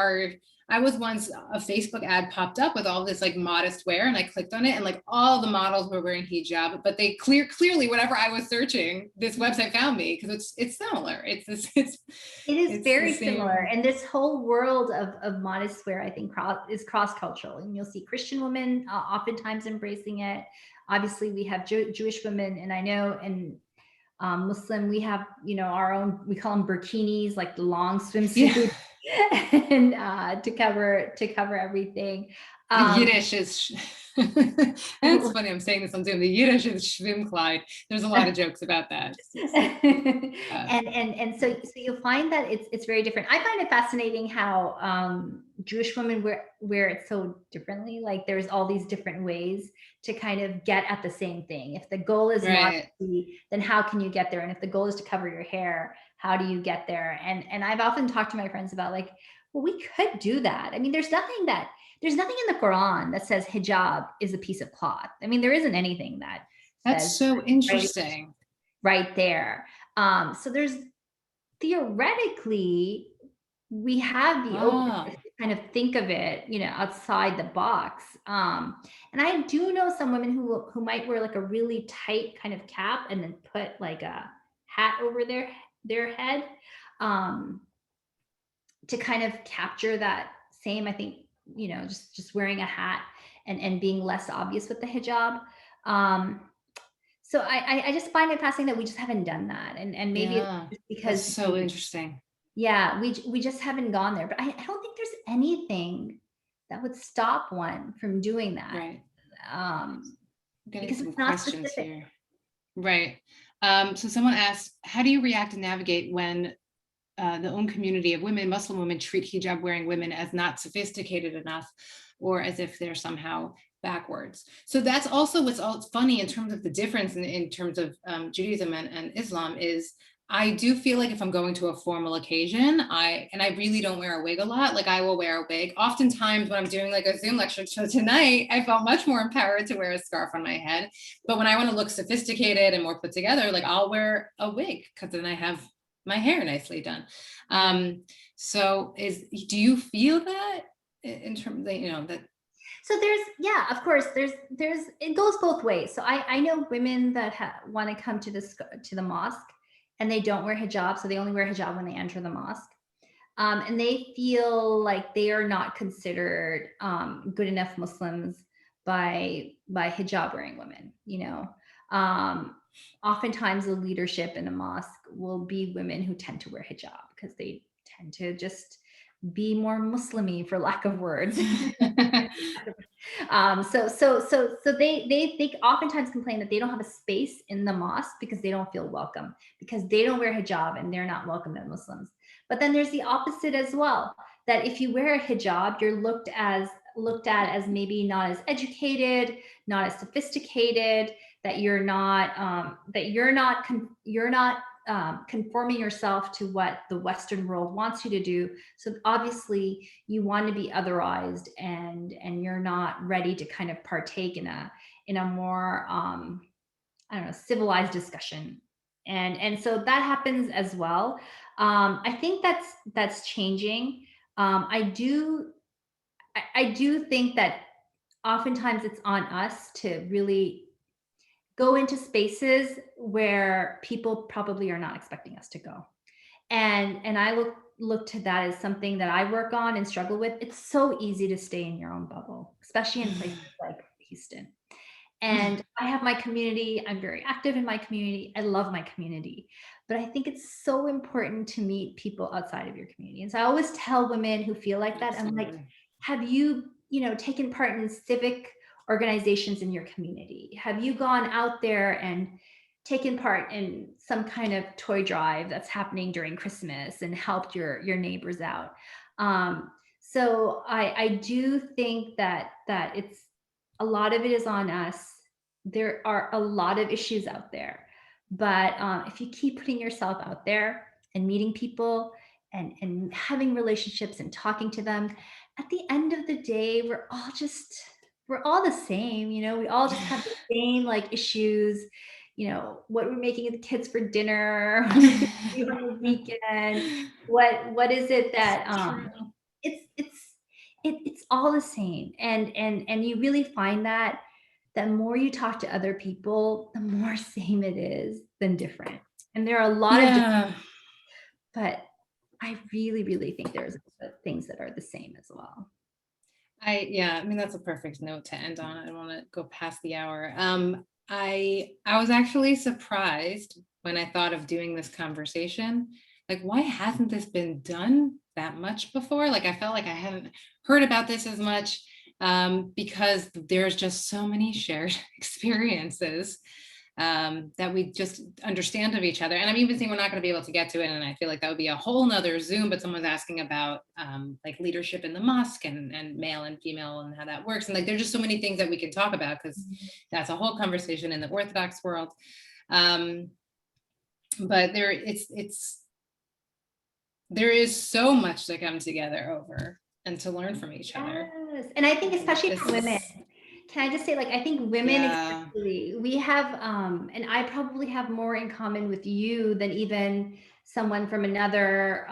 I was once, a Facebook ad popped up with all this like modest wear, and I clicked on it, and like all the models were wearing hijab, but they clearly whenever I was searching, this website found me, because it's similar. It is very similar. And this whole world of modest wear, I think, is cross-cultural, and you'll see Christian women oftentimes embracing it. Obviously we have Jewish women, and I know in Muslim, we have, our own, we call them burkinis, like the long Yeah. swimsuit, and to cover everything. The Um, Yiddish is, it's funny, I'm saying this on Zoom. The Yiddish is Schwimmkleid. There's a lot of jokes about that. and so you'll find that it's very different. I find it fascinating how Jewish women wear it so differently. Like there's all these different ways to kind of get at the same thing. If the goal is Right. modesty, then how can you get there? And if the goal is to cover your hair, how do you get there? And I've often talked to my friends about like, well, we could do that. I mean, there's nothing in the Quran that says hijab is a piece of cloth. I mean, there isn't anything that That's says so interesting. right there. So there's theoretically, we have the openness Oh, to kind of think of it, outside the box. And I do know some women who might wear like a really tight kind of cap and then put like a hat over their head, um, to kind of capture that same, I think, just wearing a hat and being less obvious with the hijab. Um, so I just find it fascinating that we just haven't done that, and maybe it's yeah. just That's because so interesting. yeah, we just haven't gone there. But I don't think there's anything that would stop one from doing that, Right. um, I'm getting because some it's not questions specific. here. Right. So someone asked, how do you react and navigate when the own community of women, Muslim women, treat hijab wearing women as not sophisticated enough or as if they're somehow backwards? So that's also what's all funny in terms of the difference in terms of Judaism and Islam is I do feel like if I'm going to a formal occasion, I really don't wear a wig a lot. Like I will wear a wig. Oftentimes when I'm doing like a Zoom lecture, so tonight I felt much more empowered to wear a scarf on my head. But when I want to look sophisticated and more put together, like I'll wear a wig because then I have my hair nicely done. So do you feel that in terms of, that? So yeah, of course, it goes both ways. So I know women that want to come to the mosque, and they don't wear hijab, so they only wear hijab when they enter the mosque. And they feel like they are not considered good enough Muslims by hijab wearing women. Oftentimes the leadership in the mosque will be women who tend to wear hijab because they tend to just be more Muslimy, for lack of words. So they oftentimes complain that they don't have a space in the mosque because they don't feel welcome, because they don't wear hijab and they're not welcome as Muslims. But then there's the opposite as well, that if you wear a hijab, you're looked at as maybe not as educated, not as sophisticated, that you're not conforming yourself to what the Western world wants you to do. So obviously you want to be otherized, and you're not ready to kind of partake in a more I don't know, civilized discussion. And so that happens as well. I think that's changing. I do think that oftentimes it's on us to really go into spaces where people probably are not expecting us to go. And I look to that as something that I work on and struggle with. It's so easy to stay in your own bubble, especially in places like Houston. And I have my community. I'm very active in my community. I love my community. But I think it's so important to meet people outside of your community. And so I always tell women who feel like that, I'm like, Absolutely. have you, taken part in civic organizations in your community? Have you gone out there and taken part in some kind of toy drive that's happening during Christmas and helped your neighbors out? So I do think that it's a lot of it is on us. There are a lot of issues out there, but if you keep putting yourself out there and meeting people and having relationships and talking to them, at the end of the day, we're all the same. We all just have the same like issues. What we're making the kids for dinner, what are we gonna do on the weekend, what is it that True. it's it's all the same. And you really find that the more you talk to other people, the more same it is than different. And there are a lot of different, Yeah. but I really, really think there's things that are the same as well. I mean, that's a perfect note to end on. I don't want to go past the hour. I was actually surprised when I thought of doing this conversation, like, why hasn't this been done that much before? Like, I felt like I haven't heard about this as much, because there's just so many shared experiences, that we just understand of each other. And I'm even saying we're not going to be able to get to it. And I feel like that would be a whole nother Zoom, but someone's asking about, like, leadership in the mosque, and male and female and how that works. And like, there's just so many things that we can talk about, because that's a whole conversation in the Orthodox world. But there is so much to come together over and to learn from each other. Yes. And I think especially for women, can I just say, like, I think women, especially, we have, and I probably have more in common with you than even someone from another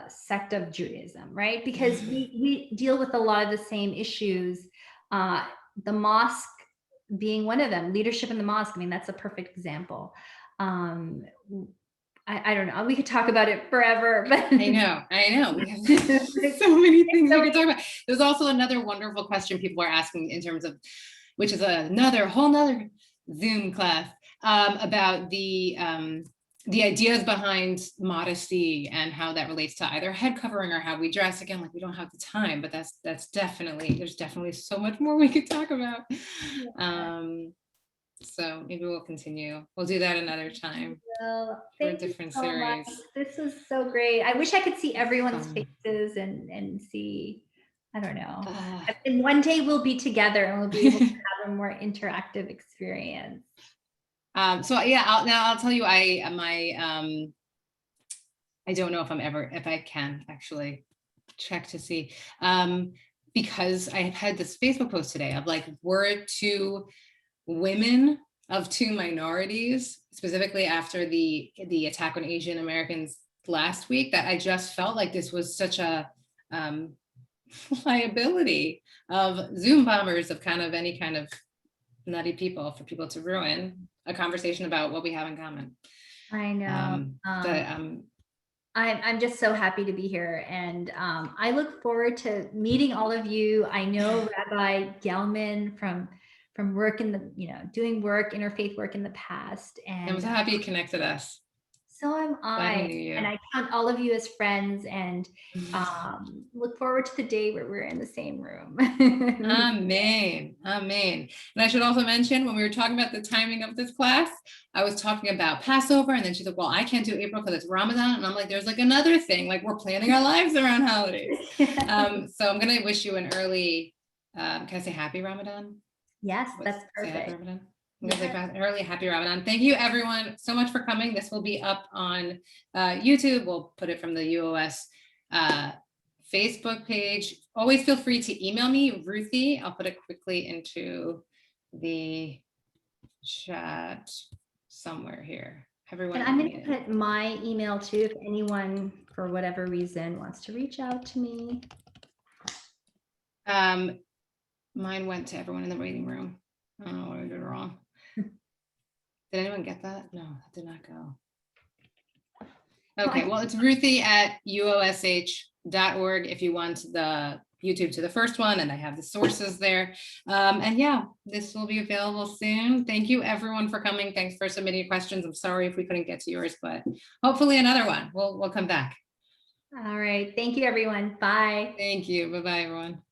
sect of Judaism, right? Because we deal with a lot of the same issues. The mosque being one of them, leadership in the mosque. I mean, that's a perfect example. I don't know. We could talk about it forever, but I know. We have so many things we could talk about. There's also another wonderful question people are asking in terms of, which is whole nother Zoom class, about the ideas behind modesty and how that relates to either head covering or how we dress. Again, like, we don't have the time, but there's definitely so much more we could talk about. So maybe we'll continue. We'll do that another time. Well, for a different series. Much. This was so great. I wish I could see everyone's faces and see, I don't know. And one day we'll be together and we'll be able to have a more interactive experience. So yeah, I'll tell you, I don't know if I can actually check to see, because I had this Facebook post today of like, were two women of two minorities, specifically after the attack on Asian Americans last week, that I just felt like this was such a liability of Zoom bombers, of kind of any kind of nutty people, for people to ruin a conversation about what we have in common. I know. I'm just so happy to be here, and I look forward to meeting all of you. I know Rabbi Gelman from work in the, doing work, interfaith work in the past. And I'm so happy you connected us. So am I. And I count all of you as friends, and look forward to the day where we're in the same room. Amen. And I should also mention, when we were talking about the timing of this class, I was talking about Passover, and then she's like, well, I can't do April because it's Ramadan. And I'm like, there's like another thing, like, we're planning our lives around holidays. So I'm going to wish you an early, can I say happy Ramadan? Yes, that's perfect. Happy Ramadan. I'm going to say early happy Ramadan. Thank you everyone so much for coming. This will be up on YouTube. We'll put it from the UOS Facebook page. Always feel free to email me, Ruthie. I'll put it quickly into the chat somewhere here. Everyone, and I'm going to put my email too, if anyone for whatever reason wants to reach out to me. Mine went to everyone in the waiting room. I don't know what I did wrong. Did anyone get that? No, that did not go. Okay, well, it's Ruthie@uosh.org if you want the YouTube to the first one, and I have the sources there. And yeah, this will be available soon. Thank you everyone for coming. Thanks for submitting your questions. I'm sorry if we couldn't get to yours, but hopefully another one. We'll come back. All right. Thank you, everyone. Bye. Thank you. Bye-bye, everyone.